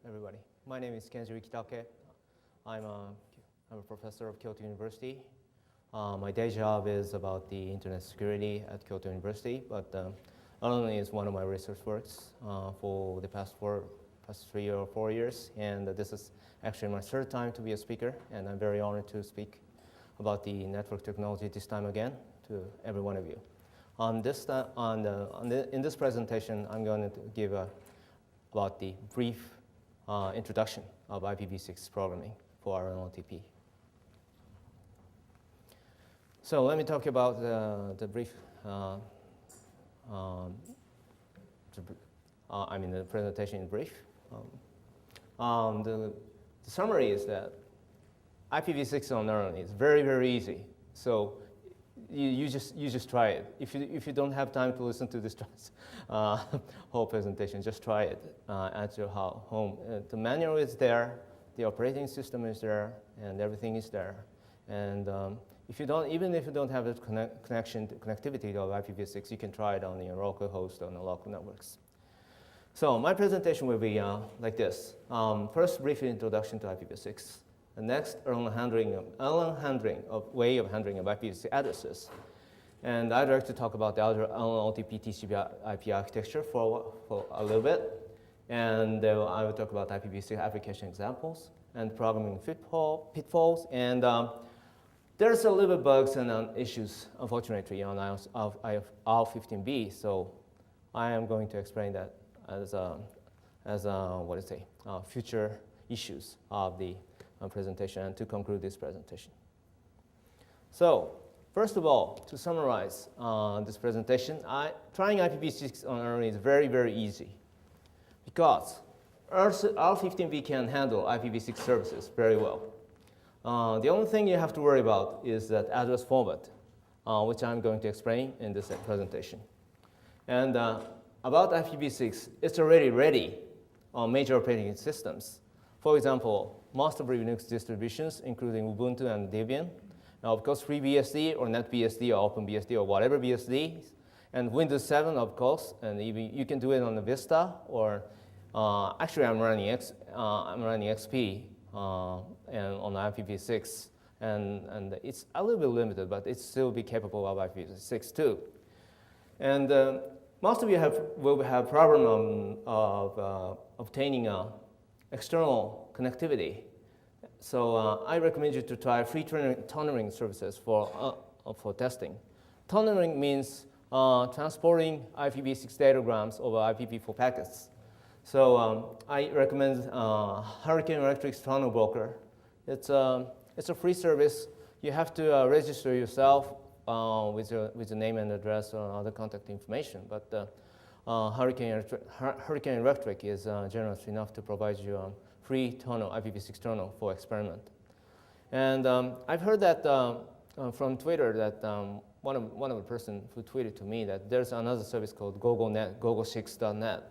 everybody. My name is Kenji Rikitake. I'm a professor of Kyoto University. My day job is about the internet security at Kyoto University, but Erlang is one of my research works for the past 3 or 4 years, and this is actually my third time to be a speaker, and I'm very honored to speak about the network technology this time again to every one of you. In this presentation, I'm going to give about the brief introduction of IPv6 programming for our OTP. So let me talk about the brief, the presentation in brief. The summary is that IPv6 on Erlang is very, very easy. So you just try it. If you don't have time to listen to this whole presentation, just try it at your home. The manual is there, the operating system is there, and everything is there. And even if you don't have the connectivity of IPv6, you can try it on your local host on the local networks. So my presentation will be like this. First, brief introduction to IPv6. The next, Erlang handling way of handling of IPv6 addresses. And I'd like to talk about the other Erlang OTP TCP/IP architecture for a little bit. And I will talk about IPv6 application examples and programming pitfalls. And there's a little bit bugs and issues, unfortunately, on IL-15B. So I am going to explain that as future issues of the presentation and to conclude this presentation. So first of all, to summarize this presentation, trying IPv6 on Erlang is very, very easy because IL-15B can handle IPv6 services very well. The only thing you have to worry about is that address format, which I'm going to explain in this presentation. And about IPv6, it's already ready on major operating systems. For example, most of Linux distributions, including Ubuntu and Debian. Now, of course, FreeBSD or NetBSD or OpenBSD or whatever BSD, and Windows 7, of course, and even you can do it on the Vista or actually I'm running XP and on IPv6, and it's a little bit limited, but it's still be capable of IPv6 too. And most of you will have problem of obtaining external connectivity. So I recommend you to try free tunneling services for testing. Tunneling means transporting IPv6 datagrams over IPv4 packets. So I recommend Hurricane Electric's tunnel broker. It's a free service. You have to register yourself with the name and address or other contact information. But Hurricane Electric is generous enough to provide you free tunnel, IPv6 tunnel for experiment. And I've heard that from Twitter that one of the person who tweeted to me that there's another service called GoGoNet, gogo6.net.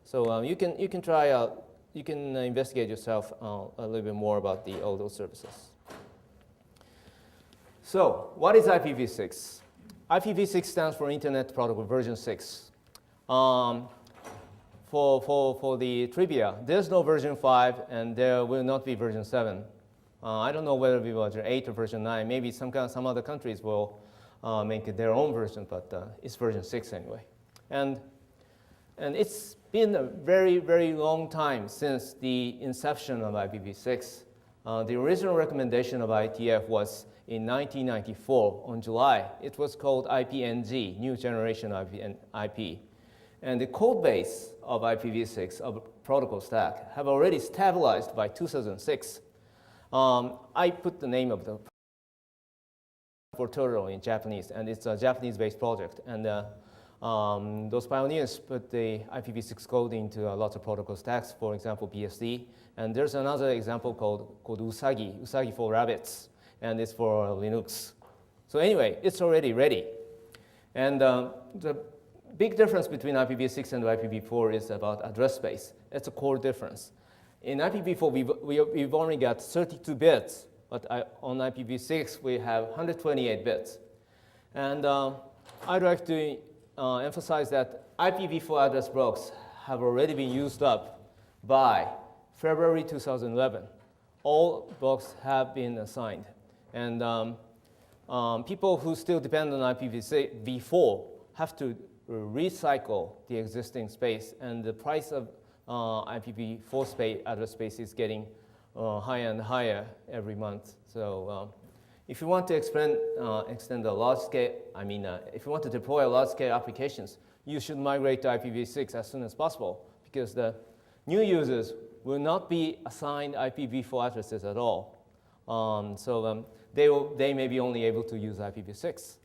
So you can try out, you can investigate yourself a little bit more about all those services. So what is IPv6? IPv6 stands for Internet Protocol version 6. For the trivia, there's no version 5, and there will not be version 7. I don't know whether it will be version 8 or version 9. Maybe some other countries will make it their own version, but it's version 6 anyway. And it's been a very, very long time since the inception of IPv6. The original recommendation of IETF was in 1994 on July. It was called IPNG, New Generation IP. And the code base of IPv6 of protocol stack have already stabilized by 2006. I put the name of the for Toro in Japanese, and it's a Japanese-based project. And those pioneers put the IPv6 code into lots of protocol stacks, for example, BSD. And there's another example called Usagi for rabbits, and it's for Linux. So anyway, it's already ready. And the big difference between IPv6 and IPv4 is about address space. It's a core difference. In IPv4, we've only got 32 bits, but on IPv6, we have 128 bits. And I'd like to emphasize that IPv4 address blocks have already been used up by February 2011. All blocks have been assigned. And people who still depend on IPv4 have to recycle the existing space, and the price of IPv4 address space is getting higher and higher every month. So if you want to extend a large scale, if you want to deploy a large scale applications, you should migrate to IPv6 as soon as possible, because the new users will not be assigned IPv4 addresses at all. They may be only able to use IPv6.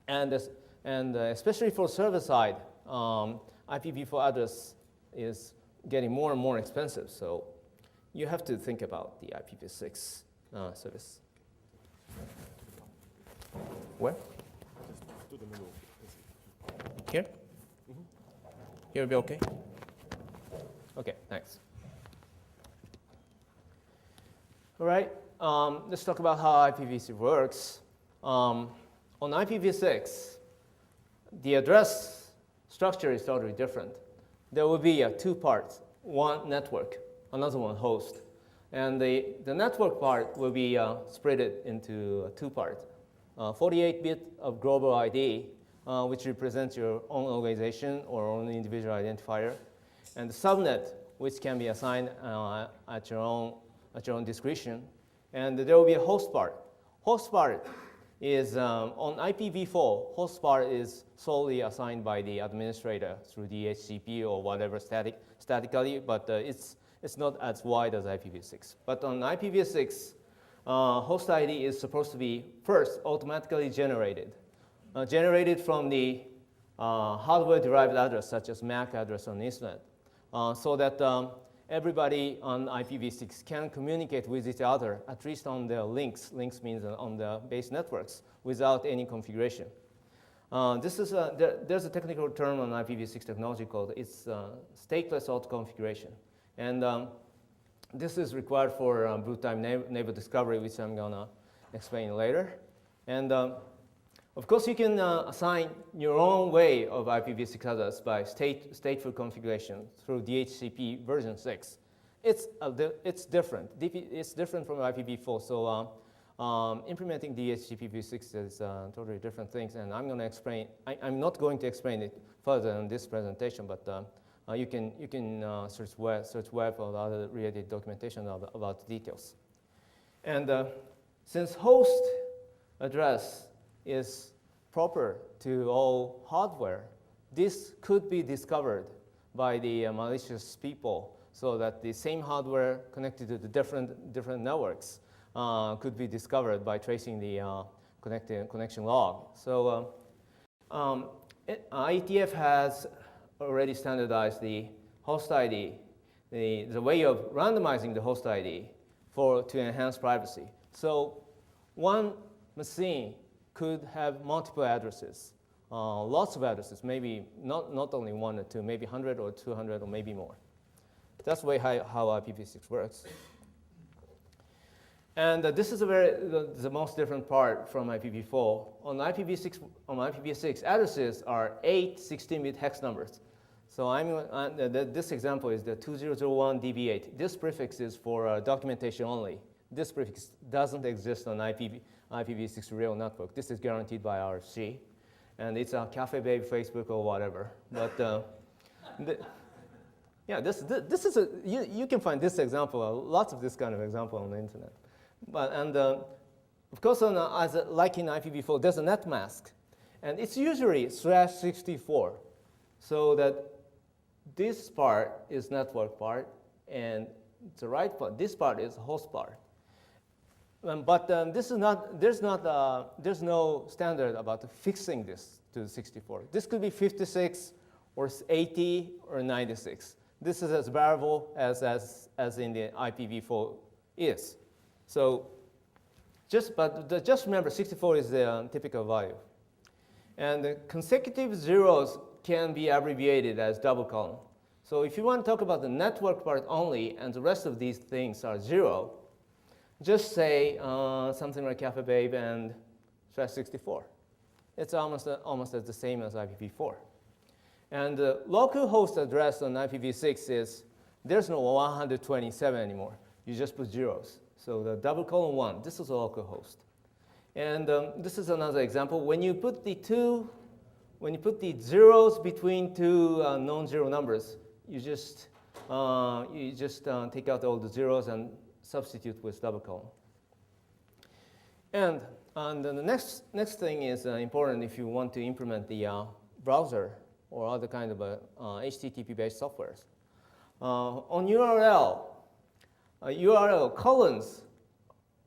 And especially for server side, IPv4 address is getting more and more expensive. So you have to think about the IPv6 service. Where? Just to the middle. Here? Mm-hmm. Here will be okay? Okay, thanks. All right, let's talk about how IPv6 works. On IPv6, the address structure is totally different. There will be two parts, one network, another one host. And the network part will be split into two parts. 48-bit of global ID, which represents your own organization or own individual identifier. And the subnet, which can be assigned at your own discretion. And there will be a host part. Host part is on IPv4. Host part is solely assigned by the administrator through DHCP or whatever statically, but it's not as wide as IPv6. But on IPv6, host ID is supposed to be first automatically generated from the hardware-derived address, such as MAC address on Ethernet, so that everybody on IPv6 can communicate with each other, at least on the links. Links means on the base networks, without any configuration. There's a technical term on IPv6 technology called stateless auto-configuration. And this is required for boot time neighbor discovery, which I'm going to explain later. And of course, you can assign your own way of IPv6 address by stateful configuration through DHCP version 6. It's different. It's different from IPv4. So implementing DHCP v6 is totally different things. And I'm going to explain. I'm not going to explain it further in this presentation, but you can search web or other related documentation about the details. And since host address is proper to all hardware, this could be discovered by the malicious people, so that the same hardware connected to the different networks could be discovered by tracing the connection log. So IETF has already standardized the host ID, the way of randomizing the host ID to enhance privacy. So one machine could have multiple addresses, lots of addresses, maybe not only one or two, maybe 100 or 200 or maybe more. That's the way how IPv6 works. And this is the most different part from IPv4. On IPv6, addresses are 8 16-bit hex numbers. So this example is the 2001 DB8. This prefix is for documentation only. This prefix doesn't exist on IPv6 real network. This is guaranteed by RFC. And it's a Cafe Babe, Facebook, or whatever. But yeah, this is you can find this example, lots of this kind of example on the internet. But of course, like in IPv4, there's a net mask, and it's usually /64, so that this part is network part, and the right part, this part is host part. But this is not. There's no standard about fixing this to 64. This could be 56, or 80, or 96. This is as variable as in the IPv4 is. So just remember, 64 is the typical value. And the consecutive zeros can be abbreviated as double colon. So if you want to talk about the network part only and the rest of these things are 0, just say something like Cafe Babe and /64. It's almost as the same as IPv4. And the local host address on IPv6 is there's no 127 anymore. You just put zeros. So the double colon 1, this is a localhost. And this is another example. When you put the zeros between two non-zero numbers, you just take out all the zeros and substitute with double colon. And the next thing is important if you want to implement the browser or other kind of HTTP-based softwares. On URL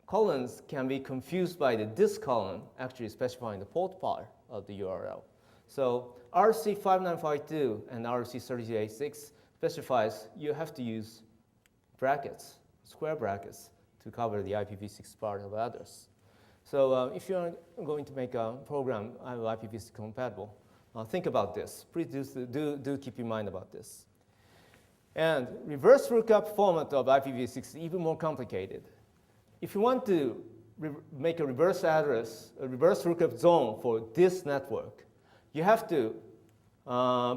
colons can be confused by this colon actually specifying the port part of the URL. So RC5952 and RC3086 specifies you have to use brackets, square brackets, to cover the IPv6 part of address. So if you're going to make a program IPv6 compatible, think about this. Please do keep in mind about this. And reverse lookup format of IPv6 is even more complicated. If you want to make a reverse address, a reverse lookup zone for this network, you have to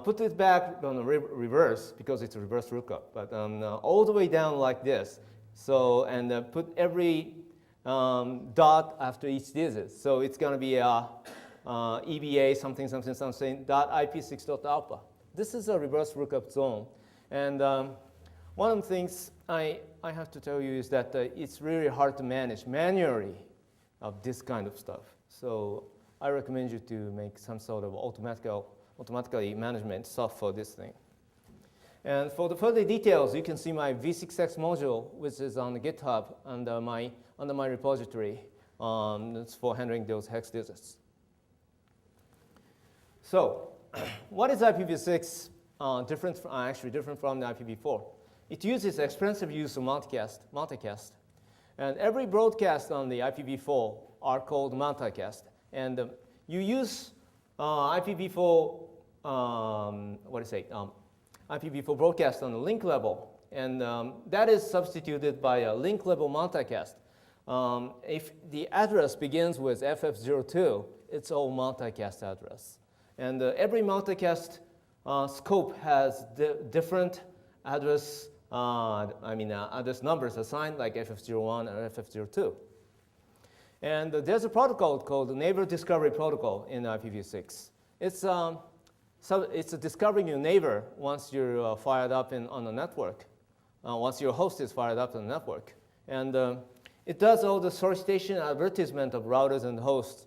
put it back on the reverse because it's a reverse lookup, but all the way down like this. So, and put every dot after each digit. So it's going to be EBA something dot IP6.alpha. This is a reverse lookup zone. And one of the things I have to tell you is that it's really hard to manage manually of this kind of stuff. So I recommend you to make some sort of automatically management stuff for this thing. And for the further details, you can see my v6x module, which is on the GitHub under my repository. It's for handling those hex digits. So what is IPv6 different from the IPv4? It uses expensive use of multicast. And every broadcast on the IPv4 are called multicast. And you use IPv4, IPv4 broadcast on the link level. And that is substituted by a link level multicast. If the address begins with FF02, it's all multicast address. And every multicast scope has different address, address numbers assigned, like FF01 and FF02. And there's a protocol called the Neighbor Discovery Protocol in IPv6. It's discovering your neighbor once you're fired up on the network, once your host is fired up on the network. And it does all the solicitation advertisement of routers and hosts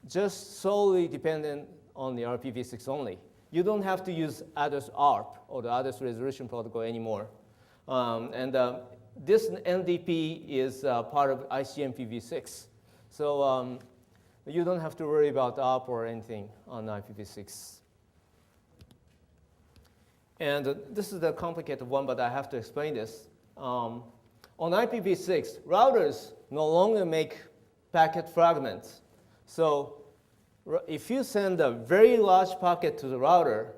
just solely dependent on the IPv6 only. You don't have to use address ARP or the address resolution protocol anymore. This NDP is part of ICMPv6. So you don't have to worry about ARP or anything on IPv6. And this is the complicated one, but I have to explain this. On IPv6, routers no longer make packet fragments. So if you send a very large packet to the router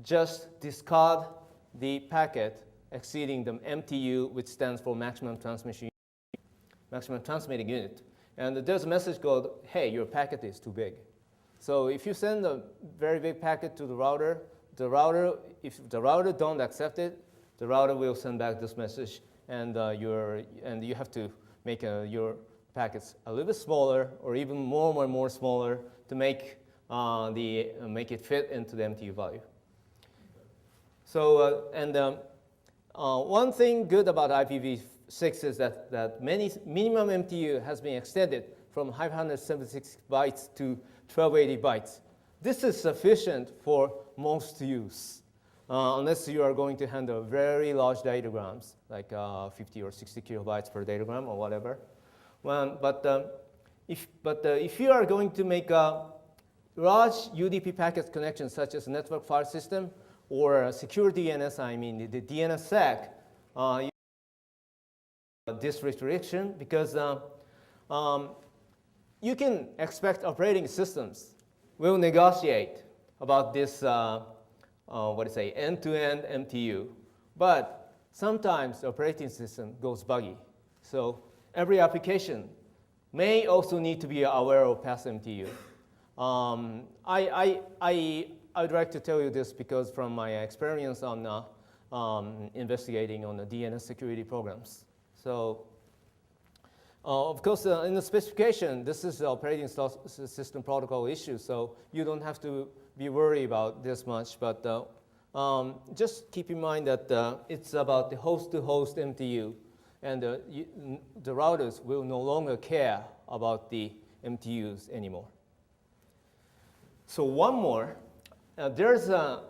just discard the packet exceeding the MTU, which stands for maximum transmitting unit. And there's a message called, hey, your packet is too big. So if you send a very big packet to the router, if the router don't accept it, the router will send back this message, and you have to make your packets a little bit smaller, or even more smaller, to make it fit into the MTU value. So one thing good about IPv6 is that minimum MTU has been extended from 576 bytes to 1280 bytes. This is sufficient for most use, unless you are going to handle very large datagrams, like 50 or 60 kilobytes per datagram or whatever. If you are going to make a large UDP packet connection, such as a network file system or a secure DNS, the DNSSEC, this restriction, because you can expect operating systems will negotiate about this end-to-end MTU. But sometimes the operating system goes buggy. So every application may also need to be aware of pass MTU. I would like to tell you this because from my experience on investigating on the DNS security programs. So, of course, in the specification, this is the operating system protocol issue, so you don't have to be worried about this much, but just keep in mind that it's about the host-to-host MTU, and the routers will no longer care about the MTUs anymore. So one more, there's a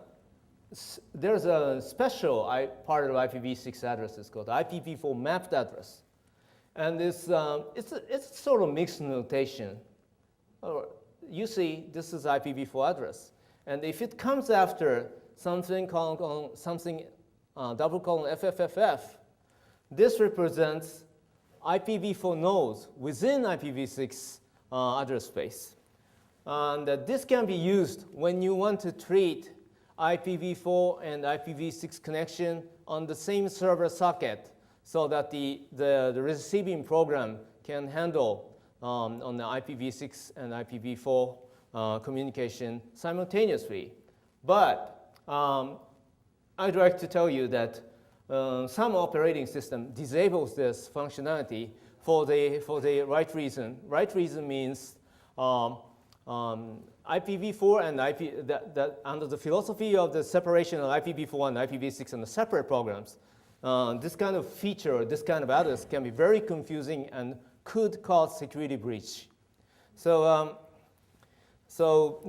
special part of IPv6 addresses called IPv4 mapped address. And it's sort of mixed notation. You see, this is IPv4 address. And if it comes after something double colon FFFF, this represents IPv4 nodes within IPv6 address space. And this can be used when you want to treat IPv4 and IPv6 connection on the same server socket, so that the receiving program can handle on the IPv6 and IPv4 communication simultaneously. But I'd like to tell you that some operating system disables this functionality for the right reason. Right reason means IPv4 and that under the philosophy of the separation of IPv4 and IPv6 and the separate programs, this kind of feature, this kind of address can be very confusing and could cause security breach. So,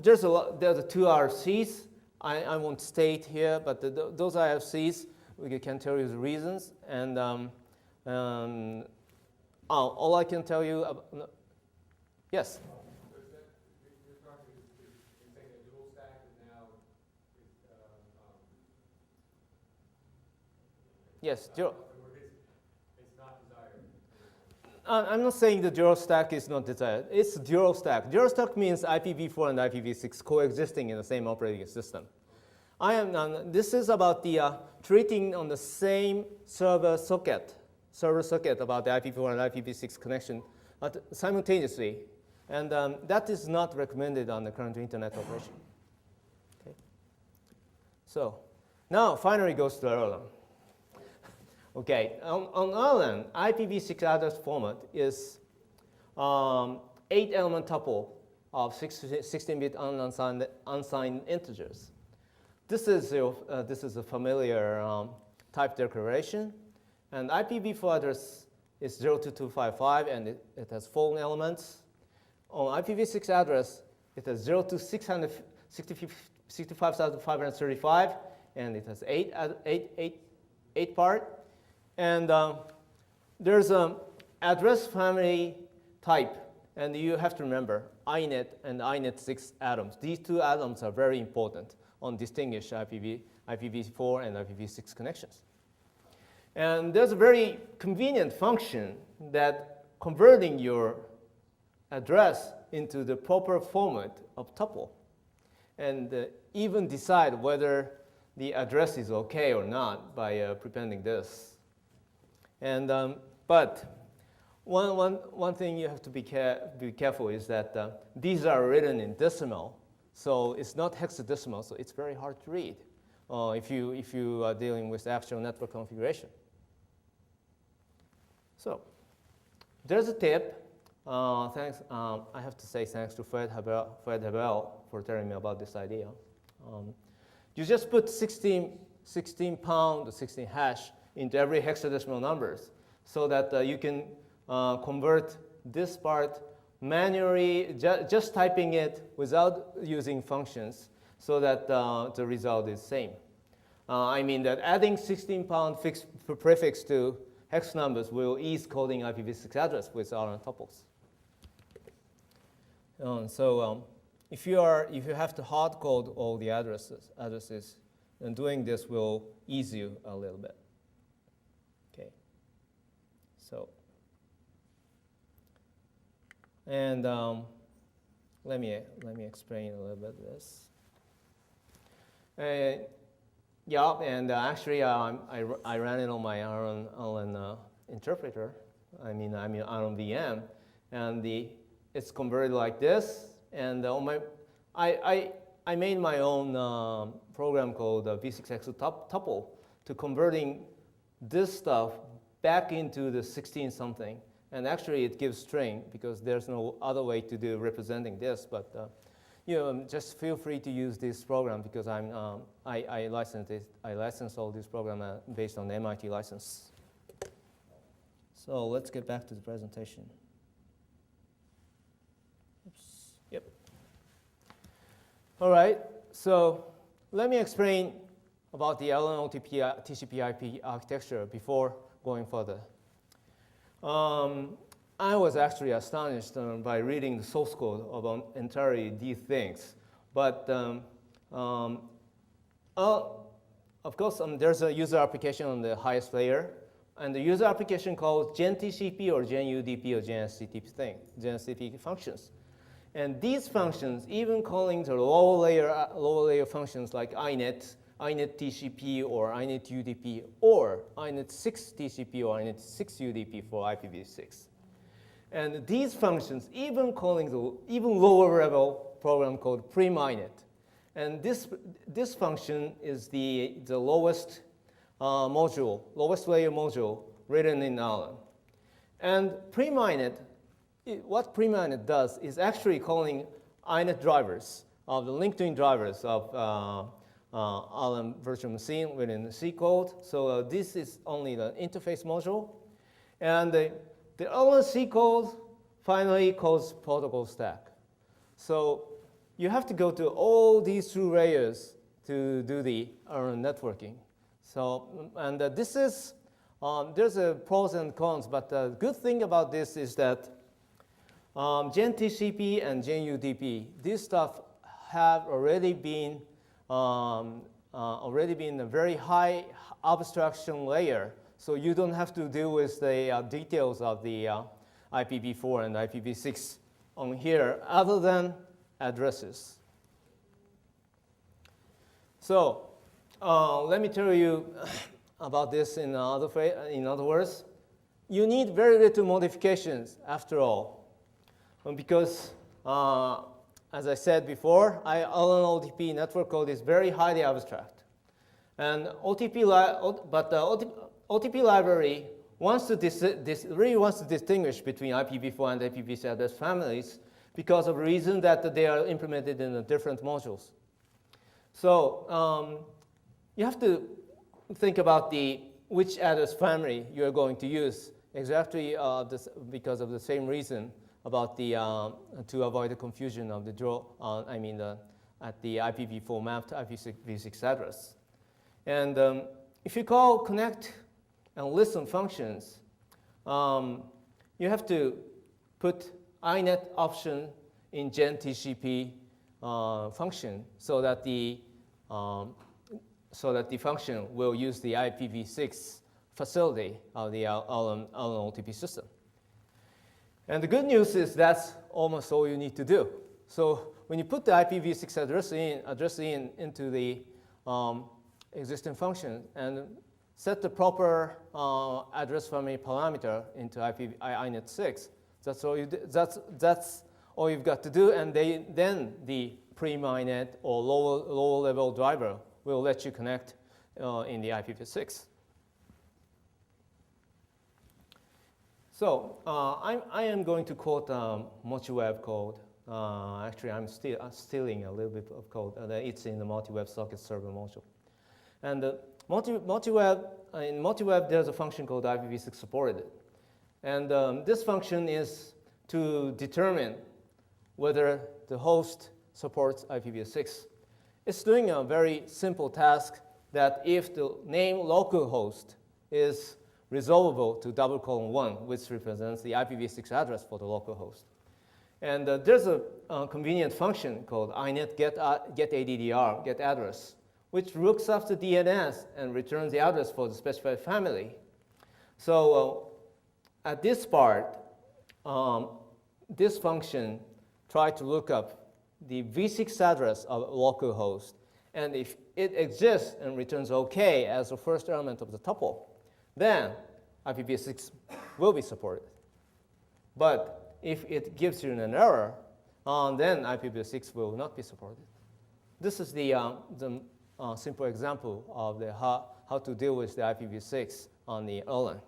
there's the two IRCs. I won't state here, but those IRCs, we can tell you the reasons. And all I can tell you, yes? Yes, dual. It's not desired. I'm not saying the dual stack is not desired. It's dual stack. Dual stack means IPv4 and IPv6 coexisting in the same operating system. This is about the treating on the same server socket about the IPv4 and IPv6 connection simultaneously. And that is not recommended on the current internet operation. Okay. So now finally goes to Erlang. Okay, on Erlang, IPv6 address format is 8-element tuple of 16-bit unsigned integers. This is a familiar type declaration, and IPv4 address is 02255, and it has 4 elements. On IPv6 address, it has 0 to 65,535, and it has 8 part. And there's an address family type, and you have to remember INET and INET6 atoms. These two atoms are very important on distinguish IPv4 and IPv6 connections. And there's a very convenient function that converting your address into the proper format of tuple, and even decide whether the address is okay or not by prepending this. And but one thing you have to be careful is that these are written in decimal, so it's not hexadecimal, so it's very hard to read if you are dealing with actual network configuration. So there's a tip. Thanks. I have to say thanks to Fred Haber for telling me about this idea. You just put 16 pound, 16 hash into every hexadecimal numbers, so that you can convert this part manually, just typing it without using functions, so that the result is same. I mean that adding 16 pound prefix to hex numbers will ease coding IPv6 address with Erlang tuples. If you have to hard code all the addresses, then doing this will ease you a little bit. Okay. So, and let me explain a little bit this. Yeah, and actually I ran it on my Erlang interpreter. I mean Erlang VM, and it's converted like this. And I made my own program called v6x tuple to converting this stuff back into the 16 something. And actually it gives string because there's no other way to do representing this. But just feel free to use this program because I license it. I license all this program based on the MIT license. So let's get back to the presentation. Oops. Yep. All right. So let me explain about the Erlang OTP TCP/IP architecture before going further. I was actually astonished by reading the source code about entirely these things. But of course, there's a user application on the highest layer. And the user application calls GenTCP or GenUDP or GenSCP functions. And these functions, even calling the lower layer functions like inet TCP or inet UDP or inet 6 TCP or inet 6 UDP for IPv6. And these functions, even calling the even lower level program called priminet. And this function is the lowest lowest layer module written in Erlang. And priminet, what priminet does is actually calling inet drivers of the linked-in drivers of Erlang virtual machine within the C code. So this is only the interface module. And the Erlang C code finally calls protocol stack. So you have to go to all these two layers to do the Erlang networking. So, and this is, there's a pros and cons, but the good thing about this is that GenTCP and GenUDP, this stuff have already been a very high abstraction layer. So you don't have to deal with the details of the IPv4 and IPv6 on here, other than addresses. So let me tell you about this in other words. You need very little modifications after all, because as I said before, Erlang OTP network code is very highly abstract, and OTP library really wants to distinguish between IPv4 and IPv6 address families because of the reason that they are implemented in the different modules. So you have to think about which address family you are going to use exactly because of the same reason about to avoid the confusion of the at the IPv4 map to IPv6 address. And if you call connect and listen functions, you have to put inet option in GenTCP function so that the function will use the IPv6 facility of the Erlang OTP system. And the good news is that's almost all you need to do. So when you put the IPv6 address into the existing function and set the proper address family parameter into inet 6, that's all you've got to do, and then the priminet or lower level driver will let you connect in the IPv6. So I am going to quote multi-web code. Actually, I'm stealing a little bit of code. It's in the multi-web socket server module. And in multi-web, there's a function called IPv6 supported. And this function is to determine whether the host supports IPv6. It's doing a very simple task that if the name localhost is resolvable to $1, which represents the IPv6 address for the localhost. And there's a convenient function called inet get ADDR, get address, which looks up the DNS and returns the address for the specified family. So at this part, this function tries to look up the v6 address of localhost, and if it exists and returns OK as the first element of the tuple, then IPv6 will be supported. But if it gives you an error, then IPv6 will not be supported. This is the simple example of the how to deal with the IPv6 on the Erlang.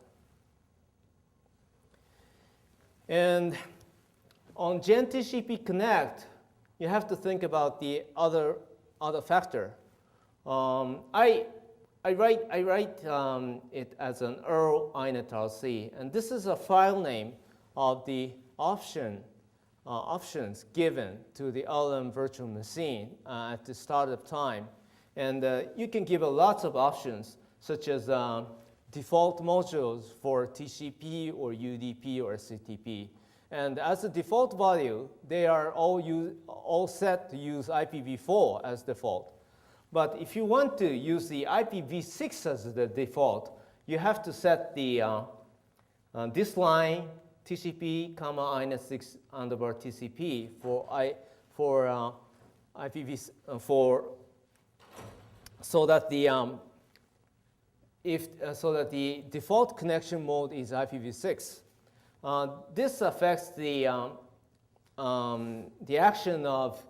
And on GenTCP Connect, you have to think about the other factor. I write it as an Erl inetrc, and this is a file name of the options given to the Erlang virtual machine at the startup time. And you can give lots of options, such as default modules for TCP or UDP or CTP. And as a default value, they are all set to use IPv4 as default. But if you want to use the IPv6 as the default, you have to set the this line TCP, inet6 underbar TCP for IPv4, so that the default connection mode is IPv6. This affects the action of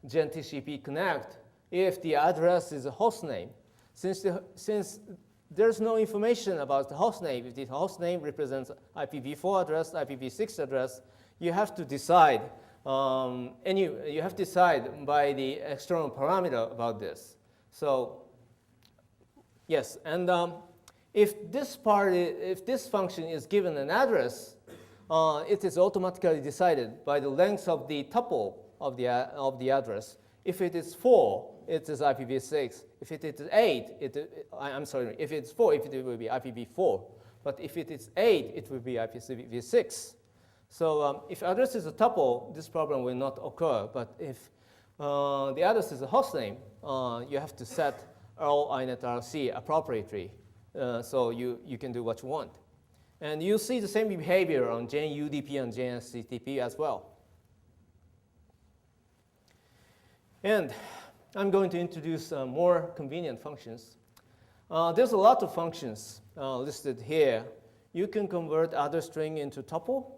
GenTCP Connect if the address is a host name. Since there's no information about the host name, if the host name represents IPv4 address, IPv6 address, you have to decide, you have to decide by the external parameter about this. So, yes, and if this function is given an address, it is automatically decided by the length of the tuple of the address. If it is 4, it is IPv6. If it is 8, if it's 4, it will be IPv4. But if it is 8, it will be IPv6. So if address is a tuple, this problem will not occur. But if the address is a host name, you have to set Erl inetrc appropriately. So you can do what you want. And you see the same behavior on JNUDP and JNSCTP as well. And I'm going to introduce more convenient functions. There's a lot of functions listed here. You can convert other string into tuple,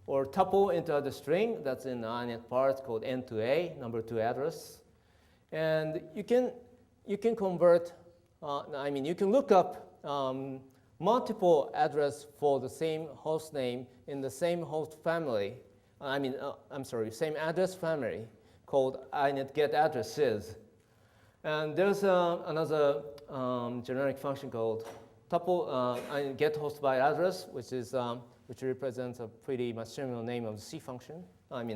or tuple into other string. That's in the inet part called N to A, number 2 address. And you can convert, you can look up multiple address for the same host name in the same host family. Same address family called inet get addresses. And there's another generic function called tuple get host by address, which represents a pretty much similar name of the C function.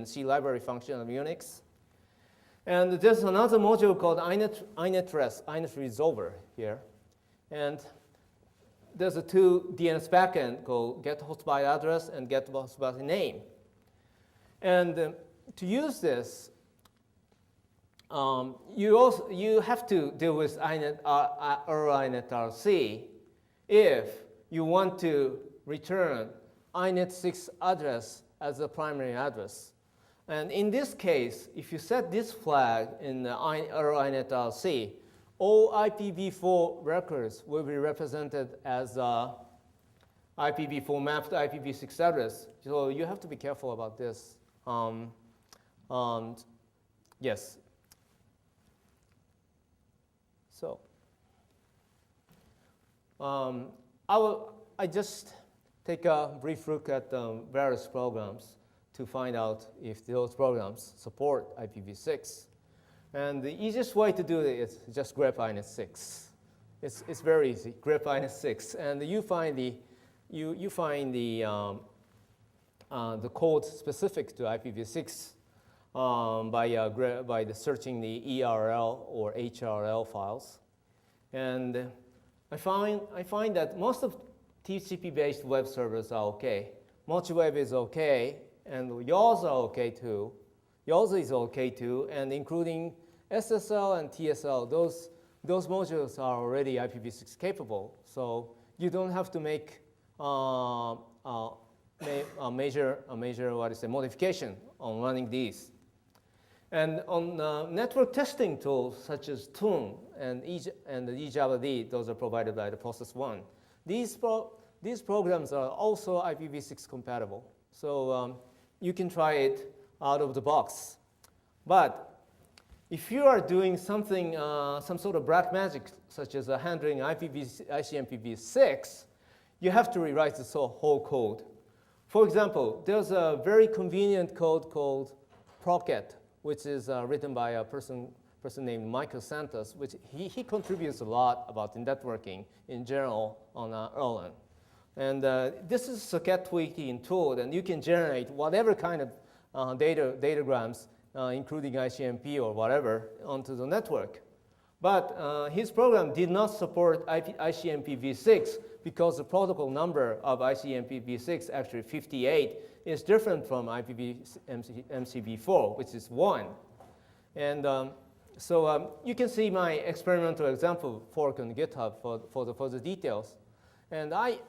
C library function of Unix. And there's another module called inet resolver here. And there's a 2 DNS backend called get host by address and get host by name. And to use this, you have to deal with inetrc if you want to return inet6 address as a primary address. And in this case, if you set this flag in the inetrc, all IPv4 records will be represented as IPv4 mapped to IPv6 address. So you have to be careful about this. Yes. So I just take a brief look at various programs to find out if those programs support IPv6. And the easiest way to do it is just grep inet6. It's very easy. Grep inet6, and you find the code specific to IPv6 by searching the ERL or HRL files. And I find that most of TCP-based web servers are okay. Multiweb is okay, and YAWS are okay too. YAWS is okay too, and including SSL and TSL, those modules are already IPv6 capable. So you don't have to make a major modification on running these. And on network testing tools such as Tune and eJavaD, those are provided by the Process One. These programs are also IPv6 compatible. So you can try it out of the box. But if you are doing something, some sort of black magic, such as handling ICMPv6, you have to rewrite this whole code. For example, there's a very convenient code called Procket, which is written by a person named Michael Santos, which he contributes a lot about the networking in general on Erlang. And this is a socket tweaking tool, and you can generate whatever kind of datagrams, including ICMP or whatever, onto the network. But his program did not support ICMPv6 because the protocol number of ICMPv6, actually 58, is different from IPv4, which is 1. And so you can see my experimental example fork on GitHub for the details. And I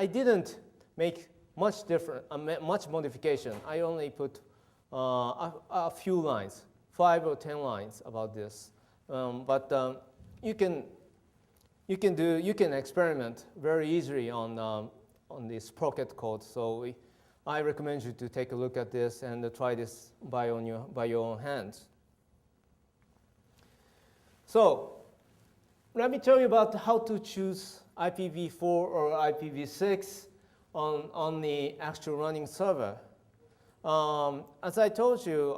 didn't make much much modification. I only put a few lines, 5 or 10 lines about this. But you can experiment very easily on this Procket code. So I recommend you to take a look at this and try this by your own hands. So let me tell you about how to choose IPv4 or IPv6 on the actual running server. As I told you,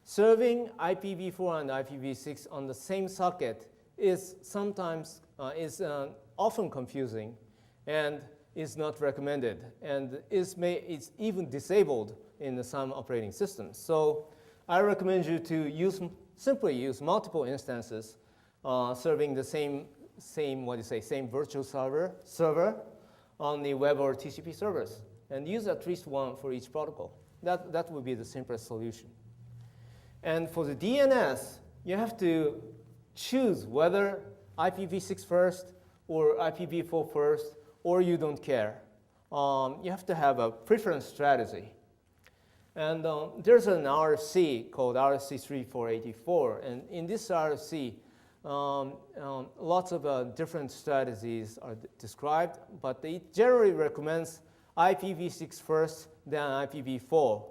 serving IPv4 and IPv6 on the same socket is sometimes often confusing and is not recommended, and it's even disabled in some operating systems. So I recommend you to simply use multiple instances serving the same virtual server on the web or TCP servers, and use at least one for each protocol. That would be the simplest solution. And for the DNS, you have to choose whether IPv6 first or IPv4 first, or you don't care. You have to have a preference strategy. And there's an RFC called RFC 3484, and in this RFC, lots of different strategies are described, but it generally recommends IPv6 first, then IPv4,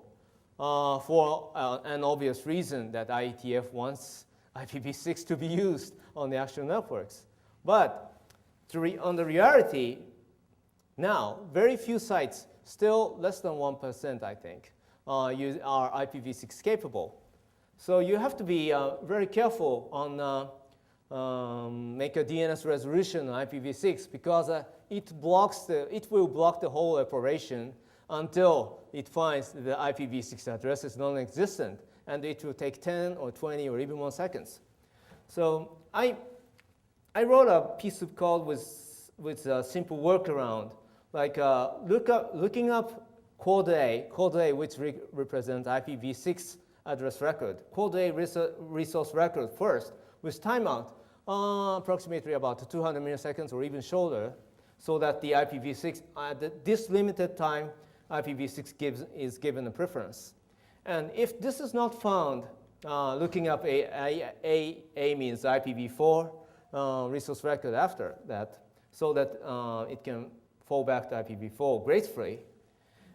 for an obvious reason that IETF wants IPv6 to be used on the actual networks. But on the reality, now, very few sites, still less than 1%, I think, are IPv6 capable. So you have to be very careful on make a DNS resolution on IPv6 because it will block the whole operation until it finds the IPv6 address is non-existent, and it will take 10 or 20 or even more seconds. So I wrote a piece of code with a simple workaround, like looking up code A, which represents IPv6 address record, code A resource record first with timeout, approximately about 200 milliseconds or even shorter, so that the IPv6, at this limited time, IPv6 is given a preference. And if this is not found, looking up A means IPv4 resource record after that, so that it can fall back to IPv4 gracefully.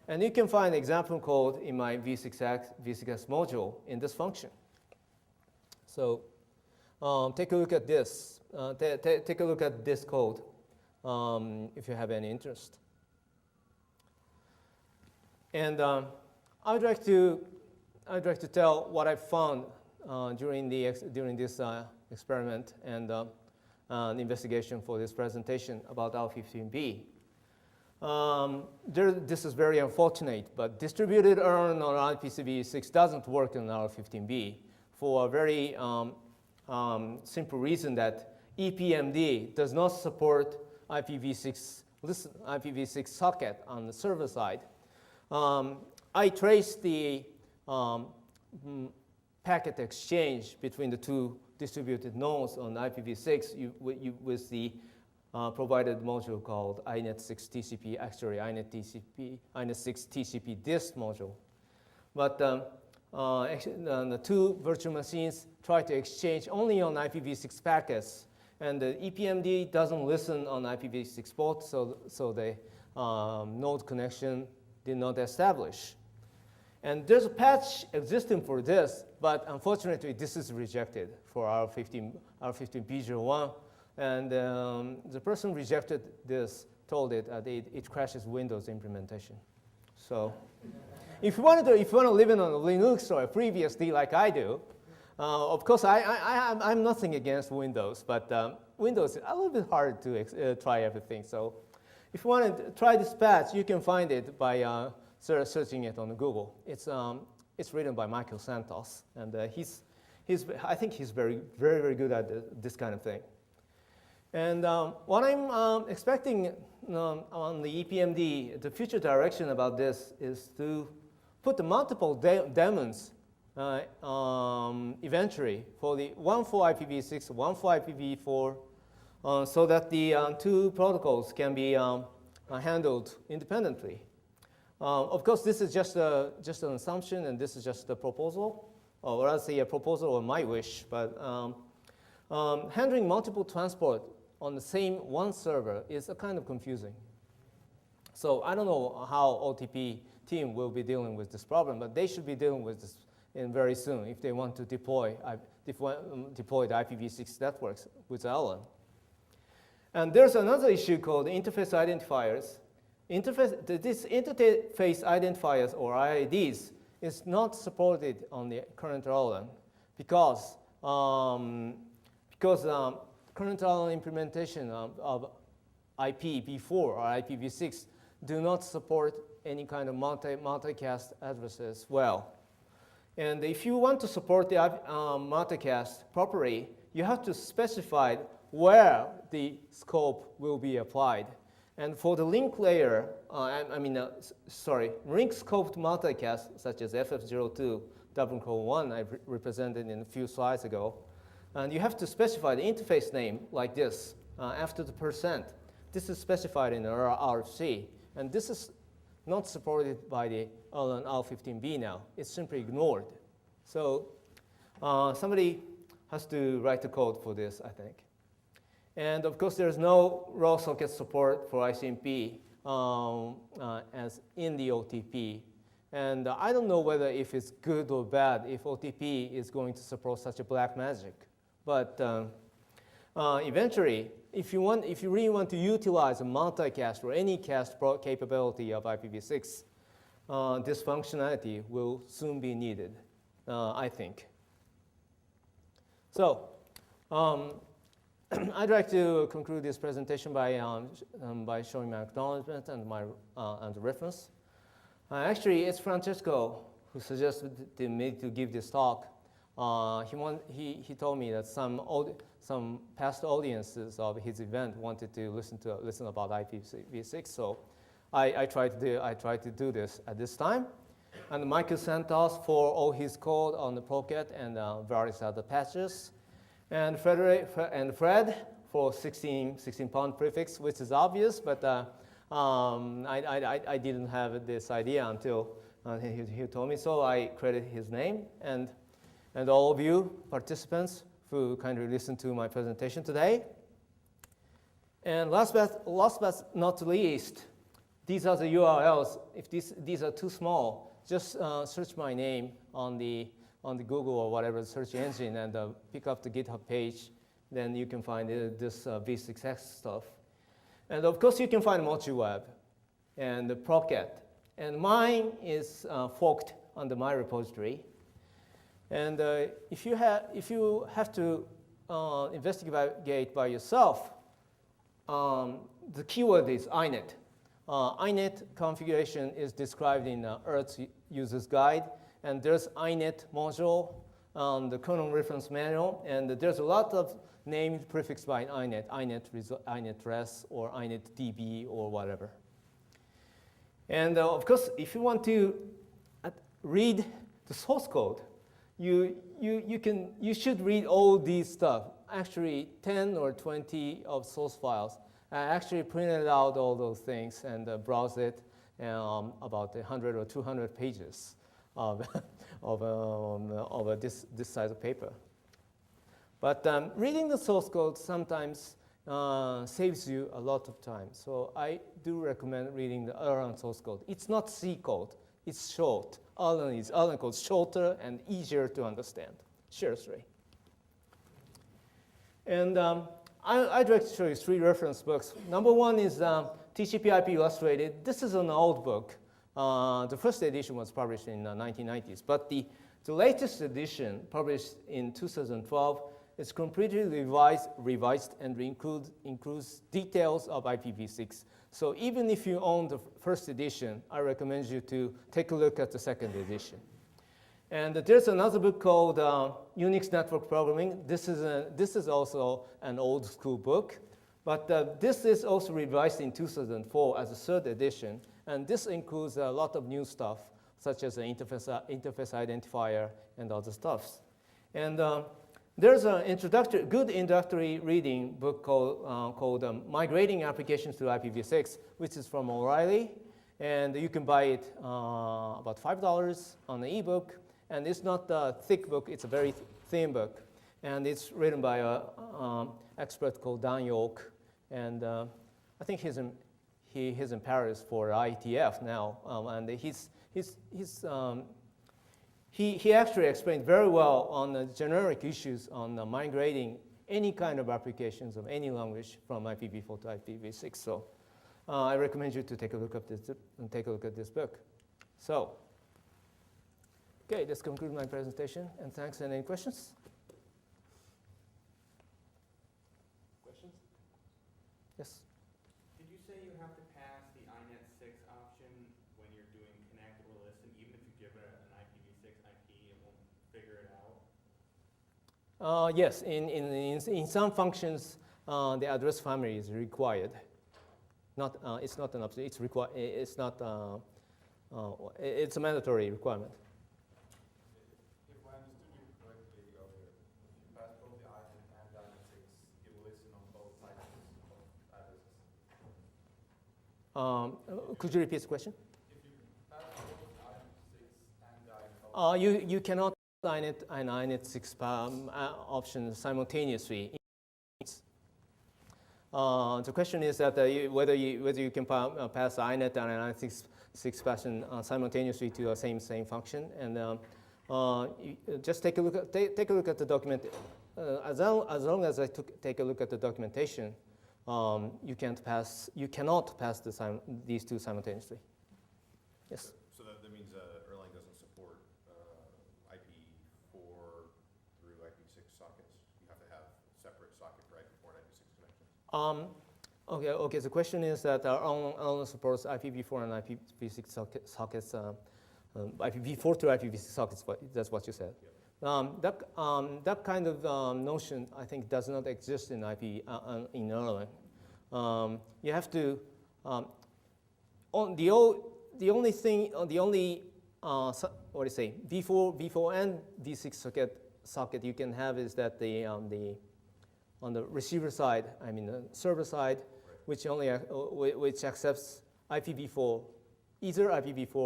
And you can find example code in my v6s module in this function. So take a look at this. Take a look at this code if you have any interest. And I'd like to tell what I found during this experiment and investigation for this presentation about R15B. This is very unfortunate, but distributed Erlang on IPv6 doesn't work on R15B for a very simple reason that EPMD does not support IPv6 socket on the server side. I traced the packet exchange between the two distributed nodes on IPv6 with the provided module called inet6 TCP, actually inet6 TCP dist module. But the two virtual machines try to exchange only on IPv6 packets, and the EPMD doesn't listen on IPv6 port, so the node connection did not establish. And there's a patch existing for this, but unfortunately, this is rejected for R15B01. And the person rejected this, told it that it crashes Windows implementation. So if you want to live in on a Linux or a FreeBSD like I do, of course, I'm nothing against Windows, but Windows is a little bit hard to try everything. So if you want to try this patch, you can find it by searching it on Google. It's written by Michael Santos, and I think he's very good at this kind of thing. And what I'm expecting on the EPMD, the future direction about this is to put the multiple daemons eventually for one for IPv6, one for IPv4, so that the two protocols can be handled independently. Of course, this is just an assumption, and this is just a proposal, or I'll say a proposal or my wish. But handling multiple transport on the same one server is a kind of confusing. So I don't know how OTP team will be dealing with this problem, but they should be dealing with this very soon if they want to deploy the IPv6 networks with Erlang. And there's another issue called interface identifiers. This interface identifiers, or IIDs, is not supported on the current Erlang because current Erlang implementation of IPv4 or IPv6 do not support any kind of multicast addresses well. And if you want to support the multicast properly, you have to specify where the scope will be applied. And for the link layer, link scoped multicast, such as FF02, /1 I represented in a few slides ago, and you have to specify the interface name like this after the %. This is specified in the RFC, and this is not supported by the Erlang R15B now. It's simply ignored. So somebody has to write the code for this, I think. And of course, there's no raw socket support for ICMP as in the OTP. And I don't know whether if it's good or bad if OTP is going to support such a black magic. But eventually, if you really want to utilize a multicast or any cast capability of IPv6, this functionality will soon be needed, I think. So I'd like to conclude this presentation by showing my acknowledgement and the reference. Actually, it's Francesco who suggested me to give this talk. He told me that some past audiences of his event wanted to listen about IPv6, so I tried to do this at this time. And Michael Santos for all his code on the Pocket and various other patches. And Fred for 16-pound prefix, which is obvious, but I didn't have this idea until he told me, so I credit his name. And all of you participants who kindly listened to my presentation today. And last but not least, these are the URLs. If these are too small, just search my name on the Google or whatever search engine and pick up the GitHub page. Then you can find this V6X stuff. And of course, you can find MultiWeb and the Pocket. And mine is forked under my repository. And if you have to investigate by yourself, the keyword is inet. Inet configuration is described in ERT's user's guide. And there's inet module on the kernel reference manual. And there's a lot of named prefixed by inet, inetRes or inetDB or whatever. And of course, if you want to read the source code, you should read all these stuff. Actually, 10 or 20 of source files. I actually printed out all those things and browsed it about 100 or 200 pages of this size of paper. But reading the source code sometimes saves you a lot of time. So I do recommend reading the Erlang source code. It's not C code. It's short. Erlang code is shorter and easier to understand. Seriously. And I'd like to show you 3 reference books. Number 1 is TCP/IP Illustrated. This is an old book. The first edition was published in the 1990s, but the latest edition, published in 2012, is completely revised and includes details of IPv6. So even if you own the first edition, I recommend you to take a look at the second edition. And there's another book called Unix Network Programming. This is also an old school book, but this is also revised in 2004 as a third edition. And this includes a lot of new stuff, such as the interface identifier and other stuffs. And there's an good introductory reading book called Migrating Applications to IPv6, which is from O'Reilly. And you can buy it about $5 on the ebook. And it's not a thick book, it's a very thin book. And it's written by an expert called Dan York. And I think he's in Paris for IETF now. And he actually explained very well on the generic issues on migrating any kind of applications of any language from IPv4 to IPv6. So I recommend you to take a look at this book. So, okay, this concludes my presentation, and thanks. And any questions? Questions? Yes. Did you say you have to pass the INET6 option when you're doing connect or listen, even if you give it an IPv6 IP, it won't figure it out? Yes, in some functions, the address family is required. It's not an option. It's required. It's not. It's a mandatory requirement. If I understood you correctly earlier, if you pass both the INET and the INET6, it will listen on both sides of addresses. Could you repeat the question? If you pass both the INET6 and the INET, You cannot INET and INET6 options simultaneously. The question is that whether you can pass INET and INET6 passion simultaneously to the same function, and just take a look at the document. As long as I take a look at the documentation, you cannot pass these two simultaneously. Yes. So that means Erlang doesn't support IP4 through IPv6 sockets. You have to have separate socket for IP4 and IPv6 connections. Okay. The question is that Erlang supports IPv4 and IPv6 sockets. IPv4 to IPv6 sockets. That's what you said. Yep. That kind of notion, I think, does not exist in in Erlang. You have to the only V4 and V6 socket you can have is that on the receiver side, I mean the server side, which which accepts IPv4, either IPv4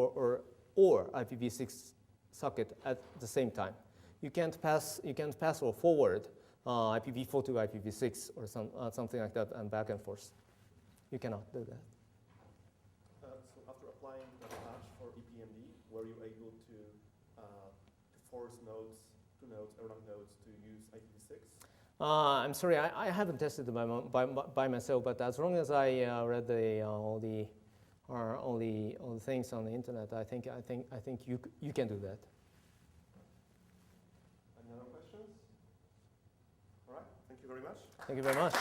or IPv6 socket at the same time. You can't pass or forward IPv4 to IPv6 or something like that and back and forth. You cannot do that. So after applying the patch for EPMD, were you able to force Erlang nodes to use IPv6? I'm sorry, I haven't tested it by myself, but as long as I read all the things on the internet, I think you can do that. Any other questions? All right, thank you very much. Thank you very much.